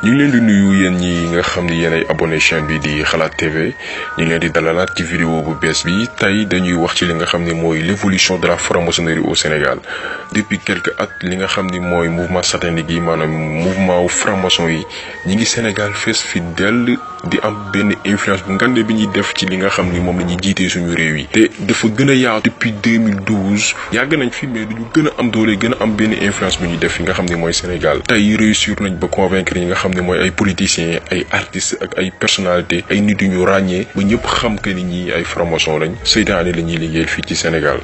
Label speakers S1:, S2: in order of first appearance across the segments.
S1: ñu ngi leen di nuyu yéen ñi nga xam ni yéen ay abonné chaîne bi di Xalaat TV ñu ngi leen di dalalaat ci vidéo bu bees bi tey dañuy wax ci li nga xam ni mooy l'évolution de la franc-maçonnerie au Sénégal depuis quelques at li nga xam ni mooy mouvement satanique yi maanaam mouvement franc-maçon yi ñi ngi Sénégal fees fi dell di am benn influence bu ngande bi ñuy def ci li nga xam ni moom la ñuy jiitee suñu réew yi te dafa gën a yaatu depuis 2012 yàgg nañ fi mais duñu gën a am doole gën a am benn influence bu ñuy def fi nga xam ni mooy Sénégal tey réussir nañ ba convaincre ñi nga xam ne mooy ay politiciens ay artistes ak ay personnalités ay nit yu ñu ràññee ba ñëpp xam que ni ñi ay franc-maçon lañ seytaane la ñuy liggéeyal fii ci Sénégal.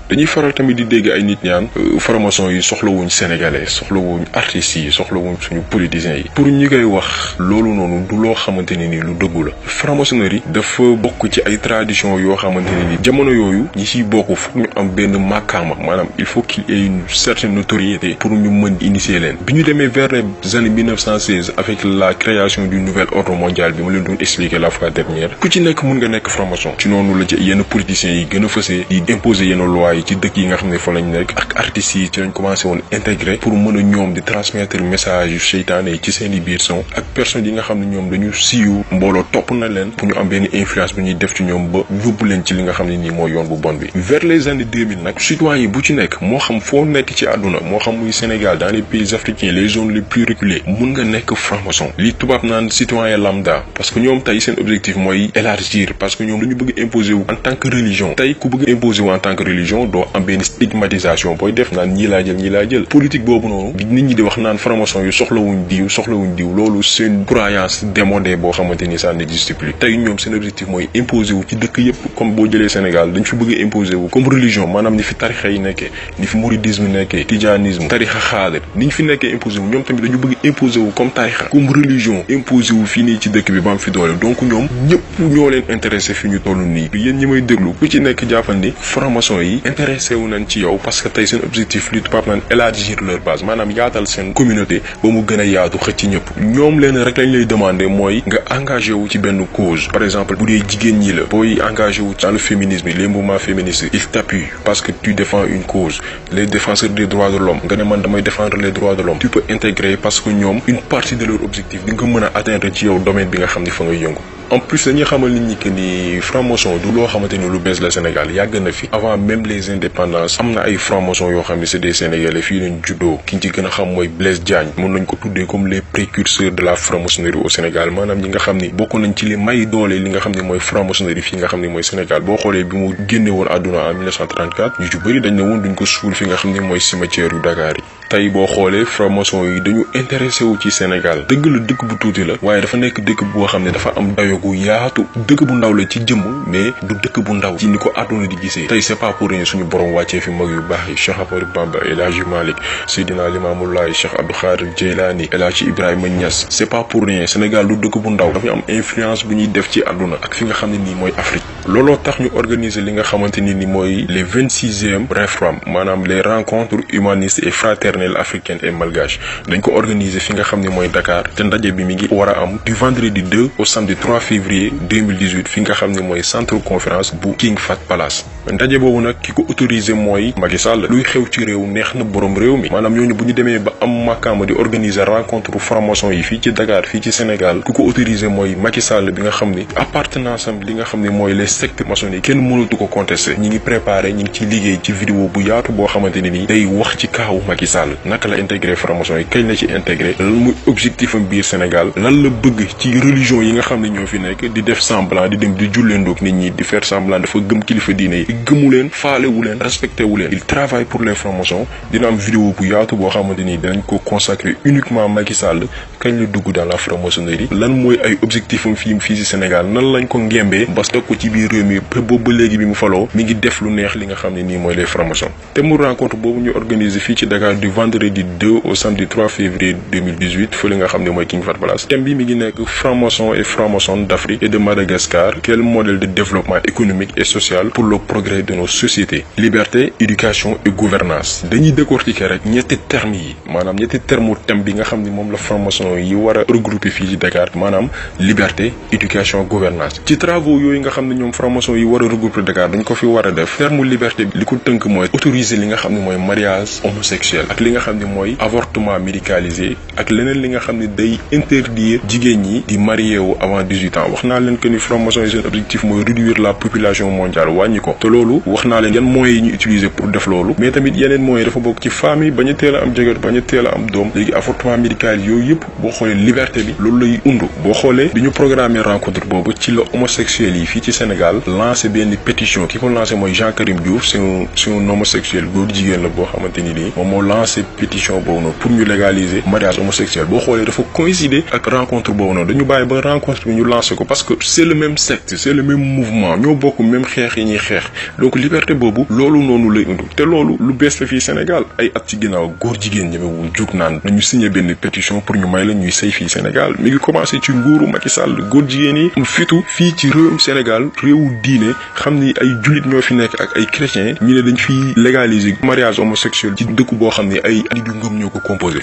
S1: dañuy faral tamit di dégg ay nit ñaan franc-maçon yi soxlawuñ sénégalais soxlawuñ artistes yi soxlawuñ suñu politiciens yi pour ñi koy wax loolu noonu du loo xamante ne ni lu dëggu la franc-maçonnerie dafa bokk ci ay tradition yoo xamante ne ni jamono yooyu ñi ciy bokk foog ñu am benn màkkaama maanaam il faut qu'il y ait une certaine notoriété pour ñu mën initier leen bi ñu demee vers les années 1916 avec la création du nouvel ordre mondial bi ma leen doon expliquer la fois dernière ku ci nekk mën nga nekk franc-maçon ci noonu la ci yenn politiciens yi gën a fësee di imposer yenn loi ci dëkk yi nga xam ne fa lañ nekk ak artistes yi ci lañ commencé woon intégré pour mën a ñoom di transmettre message yu seytaane yi ci seen i biir son ak personnes yi nga xam ne ñoom dañu siiw mbooloo topp na leen pour ñu am benn influence bu ñuy def ci ñoom ba yóbbu leen ci li nga xam ne nii mooy yoon bu bon bi vers les années 2000 nag citoyen bu ci nekk moo xam foo nekk ci àdduna moo xam muy Sénégal dans les pays africains les zones les plus reculées mun nga nekk franc-maçon li tubaab naan citoyen lambda parce que ñoom tey seen objectif mooy élargir parce que ñoom dañu bëgg imposer wu en tant que religion tey ku bëgg imposer wu en tant que religion doo am benn stigmatisation booy def naan ñii laa jël politique boobu noonu bi nit ñi di wax naan franc-maçon yu soxlawuñ diw loolu seen croyance démodée boo xamante ni ça n'existe plus tey ñoom seen objectif mooy imposer wu ci dëkk yëpp comme boo jëlee Sénégal dañ fi bëgg imposer wu comme religion maanaam ni fi tarixa yi nekkee ni fi mouridisme nekkee tijanisme tarixa xaadir ni ñu fi nekkee imposer wu ñoom tamit dañu bëgg imposer wu comme tarixa comme religion imposer wu fii nii ci dëkk bi ba am fi doole donc ñoom ñëpp ñoo leen intéressé fi ñu toll nii yéen ñi may déglu ku ci nekk jàppandi franc-maçon yi intéressé wu nañ ci yow parce que tey seen objectif li tubaab naan élargir leur base maanaam yaatal seen communauté ba mu gën a yaatu xëcc ñëpp ñoom leen rek lañ lay demander mooy nga engagé wu ci benn cause par exemple bu dee jigéen ñi la booy engagé wu dans le féminisme les mouvements féministes ils t'appuient parce que tu défends une cause les défenseurs des droits de l'homme nga ne man damay défendre les droits de l'homme tu peux intégrer parce que ñoom une partie de leur objectif di nga mën a atteindre ci yow domaine bi nga xam ne fa ngay yëngu en plus dañuy xamal nit ñi que ni franc-maçon du loo xamante ni lu bees la Sénégal yàgg na fi avant même les indépendances am na ay franc-maçon yoo xam ne c'est des Sénégalais fii lañ juddoo ki ñu ci gën a xam mooy Blaise Diagne mën nañ ko tuddee comme les précurseurs de la franc-maçonnerie au Sénégal maanaam ñi nga xam ni bokk nañ ci li may doole li nga xam ne mooy franc-maçonnerie fii nga xam ne mooy Sénégal boo xoolee bi mu génne woon àdduna en 1934 ñu ci bëri dañ ne woon duñ ko suul fi nga xam ne mooy cimetière yu Dakar yi tey boo xoolee franc-maçon yi dañu intéressé wu ci Sénégal dëgg la dëkk bu tuuti la waaye dafa nekk dëkk boo xam ne dafa am dayo gu yaatu dëkk bu ndaw la ci jëmm mais du dëkk bu ndaw ci ni ko àdduna di gisee tey c'est pas pour rien suñu borom wàccee fi mag yu baax yi Cheikh Ahmadou Bamba El Hadji Malick Seydina Limamou Laye Cheikh Abdou Khadir Djeylani El Hadji Ibrahima Niass c'est pas pour rien Sénégal du dëkk bu ndaw dafa am influence bu ñuy def ci àdduna ak fi nga xam ne nii mooy Afrique looloo tax ñu organiser li nga xamante ni mooy les 26e REFRAM maanaam les rencontres humanistes et fraternelles africaines et malgaches dañ ko organiser fi nga xam ne mooy Dakar te ndaje bi mi ngi war a am du vendredi 2 au samedi 3 février 2018 fi nga xam ne mooy centre conférence bu King Fahd Palace ndaje boobu nag ki ko autorisé mooy Macky Sall luy xew ci réew neex na borom réew mi maanaam ñooñu bu ñu demee ba am makaama di organiser rencontre franc-maçon yi fii ci Dakar fii ci Sénégal ku ko autorisé mooy Macky Sall bi nga xam ni appartenance am li nga xam ne mooy les sectes maçonniques kenn mënatu ko contester ñi ngi préparé ñi ngi ci liggéey ci vidéo bu yaatu boo xamante ne nii day wax ci kaawu Macky Sall naka la intégré franc-maçon yi kañ la ci intégré lan muy objectif am biir Sénégal lan la bëgg ci religion yi nga xam ne ñoo fi nekk di def semblant di dem di jullendoog nit ñi di faire semblant dafa gëm kilifa diine yi gëmu leen faale wu leen respecté wu leen il travaille pour les francs-maçons dina am vidéo bu yaatu boo xamante ni dinañ ko consacrer uniquement Macky Sall kañ la dugg dans la franc-maçonnerie lan mooy ay objectif am fii ci Sénégal nan lañ ko ngembee ba teg ko ci biir réew mi boobu ba léegi bi mu faloo mi ngi def lu neex li nga xam ne nii mooy les francs-maçons te mu rencontre boobu ñu organiser fii ci Dakar du vendredi 2 au samedi 3 février 2018 fële nga xam ne mooy King Fahd Palace thème bi mi ngi nekk francs-maçons et francs-maçons d'Afrique et de Madagascar quel modèle de développement économique et social pour le progrès de nos sociétés liberté éducation et gouvernance dañuy décortiquer rek ñetti termes yi maanaam ñetti terme thème bi nga xam ne moom la franc-maçon yi war a regrouper fii ci Dakar maanaam liberté éducation gouvernance ci travaux yooyu nga xam ne ñoom franc-maçon yi war a regrouper Dakar dañ ko fi war a def terme liberté li ko tënk mooy autoriser li nga xam ne mooy mariage homosexuel ak li nga xam ne mooy avortement médicalisé ak leneen li nga xam ne day interdire jigéen ñi di marié wu avant 18 ans wax naa leen que ni franc-maçon yi seen objectif mooy réduire la population mondiale wàññi ko te loolu wax naa leen yan moyens yi ñu utiliser pour def loolu mais tamit yeneen moyens dafa bokk ci famille bañ a teel a am jëkkër bañ a teel a am doom léegi avortement médical yooyu yëpp boo xoolee liberté bi loolu lay undu boo xoolee bi ñu programmé rencontre boobu ci la homosexuel yi fii ci Sénégal lancé benn pétition ki ko lancé mooy Jean Karim Diouf c'est un homosexuel góor jigéen la boo xamante ni nii moom moo lancé pétition boobu noonu pour ñu légaliser mariage homosexuel boo xoolee dafa coïncider ak rencontre boobu noonu dañu bàyyi ba rencontre bi ñu lancé ko parce que c'est le même secte c'est le même mouvement ñoo bokk même xeex yi ñuy xeex donc liberté boobu loolu noonu lay undu te loolu lu bees la fii Sénégal ay at ci ginnaaw góor jigéen ñemewul jug naan nañu signé benn pétition pour ñu may la ñuy sëy fii Sénégal mi ngi commencé ci nguuru Macky Sall góor jigéen yi mu fitu fii ci réewum Sénégal réewu diine xam ni ay jullit ñoo fi nekk ak ay chrétiens ñu ne dañ fiy légaliser mariage homosexuel ci dëkk boo xam ne ay nit yu ngëm ñoo ko composé.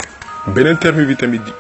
S1: beneen terme bi tamit di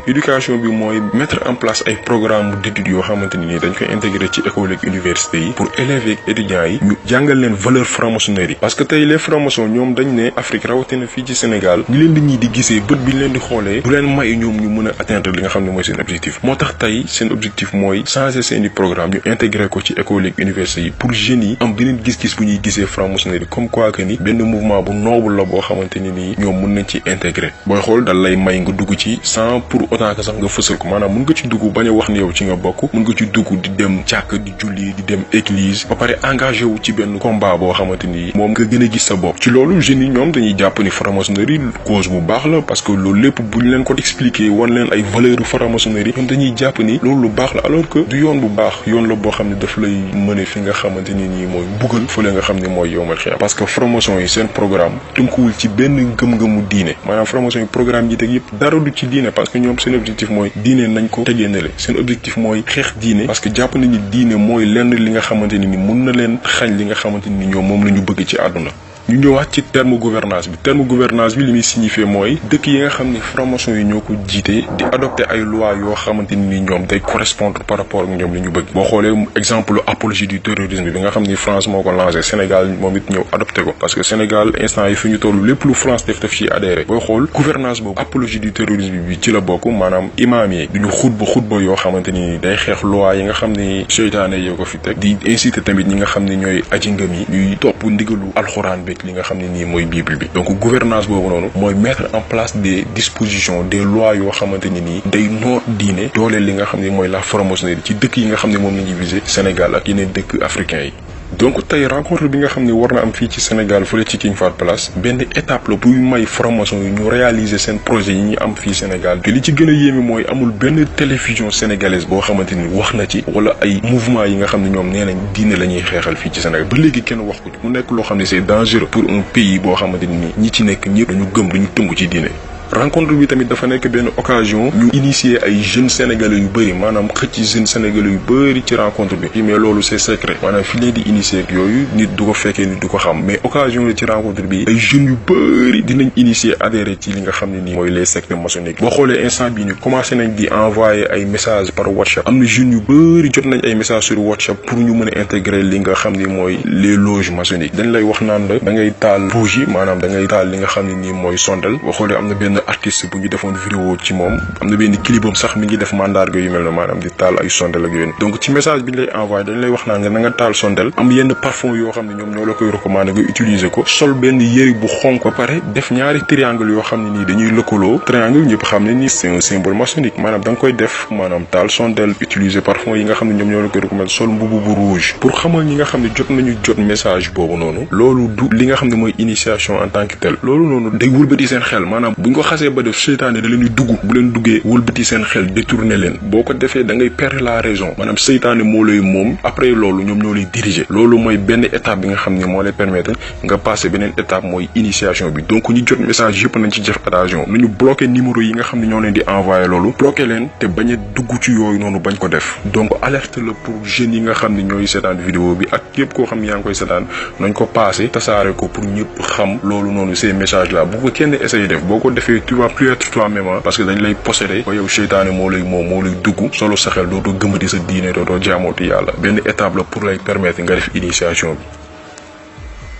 S1: éducation bi mooy mettre en place ay programme d'études yoo xamante ni dañ koy intégrer ci école ak université yi pour élèves ak étudiants yi ñu jàngal leen valeur franc-maçonnerie parce que tey les francs-maçons ñoom dañ ne Afrique rawatina fii ci Sénégal ñu leen di ñii di gisee bët bi leen di xoolee du leen may ñoom ñu mën a atteindre li nga xam ne mooy seen objectif moo tax tey seen objectif mooy changer seeni programme ñu intégrer ko ci école ak université yi pour jeunes yi am beneen gis-gis bu ñuy gisee franc-maçonnerie comme quoi que ni benn mouvement bu noble la boo xamante ni nii ñoom mën nañ ci intégrer booy xool dal lay may nga dugg ci sans pour autant que sax nga fësal ko maanaam mën nga ci dugg bañ a wax ni yow ci nga bokk mën nga ci dugg di dem jàkk di julli di dem église ba pare engagé wu ci benn combat boo xamante ni moom nga gën a gis sa bopp ci loolu jeunes yi ñoom dañuy jàpp ni franc-maçonnerie cause bu baax la parce que loolu lépp buñ leen ko expliquer wan leen ay valeurs franc-maçonnerie ñoom dañuy jàpp ni loolu lu baax la alors que du yoon bu baax yoon la boo xam ne daf lay mëne fi nga xamante ni nii mooy buggal fële nga xam ne mooy yowmal xeex parce que franc-maçon yi seen programme tënkuwul ci benn gëm-gëmu diine maanaam franc-maçon yi programme yi teg yëpp dara du ci diine parce que ñoom seen objectif mooy diine nañ ko tegee ne le seen objectif mooy xeex diine parce que jàpp nañu diine mooy lenn li nga xamante ni mun na leen xañ li nga xamante ni ñoom moom la ñu bëgg ci àdduna ñu ñëwaat ci terme gouvernance bi li muy signifier mooy dëkk yi nga xam ni franc-maçon yi ñoo ko jiite di adopter ay lois yoo xamante ni ñoom day correspondre par rapport ak ñoom li ñu bëgg boo xoolee exemple apologie du terrorisme bi nga xam ni France moo ko lancé Sénégal moom it ñëw adopté ko parce que Sénégal instant yi fi ñu toll lépp lu France def ci adhéré booy xool gouvernance boobu apologie du terrorisme bi ci la bokk maanaam imaam yi duñu xutba yoo xamante ni day xeex loi yi nga xam ni seytaane yoo ko fi teg di inciter tamit ñi nga xam ni ñooy aji ngëm yi ñuy topp ndigalu alxuraan bi li nga xam ne nii mooy bible bi donc gouvernance boobu noonu mooy mettre en place des dispositions des lois yoo xamante ni nii day noot diine dooleel li nga xam ne mooy la franc-maçonnerie ci dëkk yi nga xam ne moom la ñuy visé Sénégal ak yeneen dëkk africains yi donc tey rencontre bi nga xam ne war na am fii ci Sénégal fële ci King Fahd Palace benn étape la buy may franc-maçon yi ñu réaliser seen projet yi ñu am fii Sénégal te li ci gën a yéeme mooy amul benn télévision sénégalaise boo xamante ni wax na ci wala ay mouvement yi nga xam ne ñoom nee nañ diine la ñuy xeexal fii ci Sénégal ba léegi kenn wax ko mu nekk loo xam ne c'est dangereux pour un pays boo xamante ni ñi ci nekk ñëpp dañu gëm dañu tënku ci diine rencontre bi tamit dafa nekk benn occasion ñu initier ay jeunes sénégalais yu bëri maanaam xëcc jeunes sénégalais yu bëri ci rencontre bi mais loolu c'est secret maanaam fi leen di initier ak yooyu nit du ko fekkee nit du ko xam mais occasion la ci rencontre bi ay jeunes yu bëri dinañ initier adhérer ci li nga xam ne nii mooy les sectes maçonniques boo xoolee instant bi ñu commencé nañ di envoyer ay messages par WhatsApp am na jeunes yu bëri jot nañ ay messages sur WhatsApp pour ñu mën a intégrer li nga xam ni mooy les loges maçonniques dañ lay wax naan la da ngay taal bougie maanaam da ngay taal li nga xam ne nii mooy sondel boo xoolee am na benn artiste bu ñu defoon vidéo ci moom am na benn clipam sax mi ngi def mandarga yu mel ne maanaam di taal ay sondel ak yooyu donc ci message bi ñu lay envoyé dañ lay wax naa nga na nga taal sondel am yenn parfum yoo xam ne ñoom ñoo la koy recommandé nga utiliser ko sol benn yëri bu xonk ba pare def ñaari triangle yoo xam ne nii dañuy lëkkaloo triangle ñëpp xam ne nii c'est un symbole maçonnique maanaam da nga koy def maanaam taal sondel utiliser parfum yi nga xam ne ñoom ñoo la koy recommandé sol mbubu bu rouge pour xamal ñi nga xam ne jot nañu jot message boobu noonu loolu du li nga xam ne mooy initiation en tant que tel loolu noonu day wëlbati seen xel maanaam buñ ko xasee ba def seytaane da leen di dugg bu leen duggee wëlbati seen xel détourner leen boo ko defee da ngay perdre la raison maanaam seytaane moo lay moom après loolu ñoom ñoo lay diriger loolu mooy benn étape bi nga xam ne moo lay permettre nga passer beneen étape mooy initiation bi donc ñi jot message yëpp nañ ci def attention nañu bloquer numéro yi nga xam ne ñoo leen di envoyer loolu bloquer leen te bañ a dugg ci yooyu noonu bañ ko def donc alerte la pour jeunes yi nga xam ne ñooy seetaan vidéo bi ak képp koo xam ne yaa ngi koy seetaan nañ ko passer tasaare ko pour ñëpp xam loolu noonu ces messages là bu ko kenn essayer def boo ko defee tu vas plus être toi-même parce que dañ lay posséder ba yow seytaane moo lay moom moo lay dugg solo sa xel dootoo gëmati sa diine dootoo jaamooti yàlla benn étape la pour lay permettre nga def initiation bi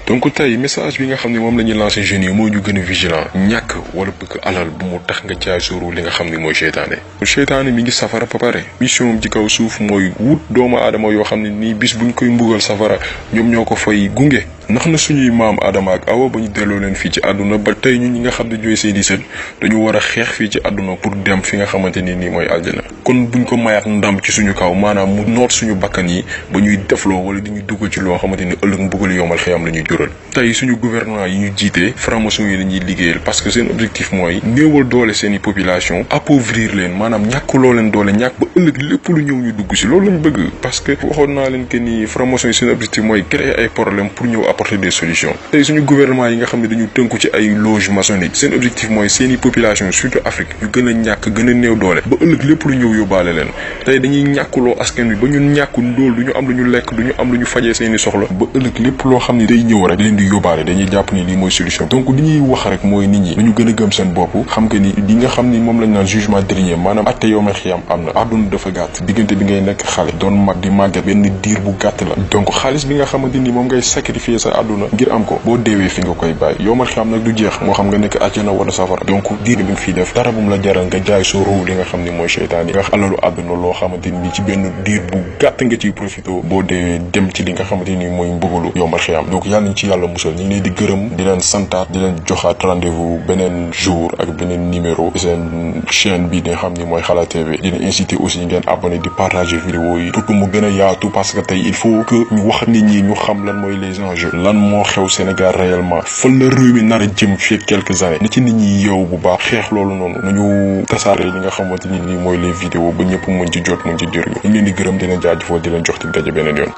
S1: donc tey message bi nga xam ne moom la ñuy lancé jeunes yi mooy ñu gën a vigilant ñàkk wala bëgg alal bu mu tax nga caay sóoru li nga xam ne mooy seytaane mi ngi safara ba pare mission am ci kaw suuf mooy wut doomu aadama yoo xam ne nii bis buñ koy mbugal safara ñoom ñoo ko fay gunge ndax na suñuy maam Adama ak Awa ba ñu delloo leen fii ci àdduna ba tey ñun ñi nga xam ne ñooy seeni sët dañu war a xeex fii ci àdduna pour dem fi nga xamante ni nii mooy aljana kon buñ ko mayaat ndam ci suñu kaw maanaam mu noot suñu bakkan yi ba ñuy defloo wala di ñu dugal ci loo xamante ni ëllëg mbugal yomal xiyam la ñuy jural tey suñu gouvernement yi ñu jiitee franc-maçon yi dañuy liggéeyal parce que seen objectif mooy néewal doole seeni population appauvrir leen maanaam ñàkkuloo leen doole ñàkk ba ëllëg lépp lu ñëw ñu dugg si loolu lañ bëgg parce que waxoon naa leen que ni franc-maçon yi seen objectif mooy créer ay problème pour ñëw apporter des solutions tey suñu gouvernement yi nga xam ne dañu tënku ci ay loge maçonnique seen objectif mooy seeni population surtout Afrique ñu gën a ñàkk gën a néew doole ba ëllëg lépp lu ñëw yóbbaale leen tey dañuy ñàkkuloo askan wi ba ñun ñàkku ndóol du ñu am lu ñu lekk du ñu am lu ñu fajee seeni soxla ba ëllëg lépp loo xam ne day ñëw rek leen di yóbbaale dañuy jàpp ni lii mooy solution donc li ñuy wax rek mooy nit ñi dañu gën a gëm seen bopp xam que ni li nga xam ni moom lañ naan jugement dernier maanaam atte yooma xiyam am na àdduna dafa gàtt diggante bi ngay nekk xale doon mag di màggat benn diir bu gàtt la donc xaalis bi nga xamante ni moom ngay sacrifier sa àdduna ngir am ko boo deewee fi nga koy bàyyi yomal xiyam nag du jeex moo xam nga nekk àjjana wala safara donc diir bi nga fiy def dara bu mu la jaral nga jaay soo ruu li nga xam ni mooy seytaan yi nga alalu àdduna loo xamante ni ci benn diir bu gàtt nga ciy profité boo deewee dem ci li nga xamante ni mooy mbugalu yomal xiyam donc yàlla nañ ci yàlla musal ñu ngi leen di gërëm di leen santaat di leen joxaat rendez-vous beneen jour ak beneen numéro seen chaîne bi nga xam ni mooy Xalaat TV dina inciter aussi ngeen abonné di partager vidéo yi pour que mu gën a yaatu parce que tey il faut que ñu wax nit ñi ñu xam lan mooy les enjeux lan moo xew Sénégal réellement fan la réew mi nar a jëm fii quelques années na ci nit ñi yeewu bu baax xeex loolu noonu nañu tasaare li nga xamante ni lii mooy les vidéos ba ñëpp mën ci jot mën ci jëriñu ñu leen di gërëm di leen jaajëfal di leen jox ci daje beneen yoon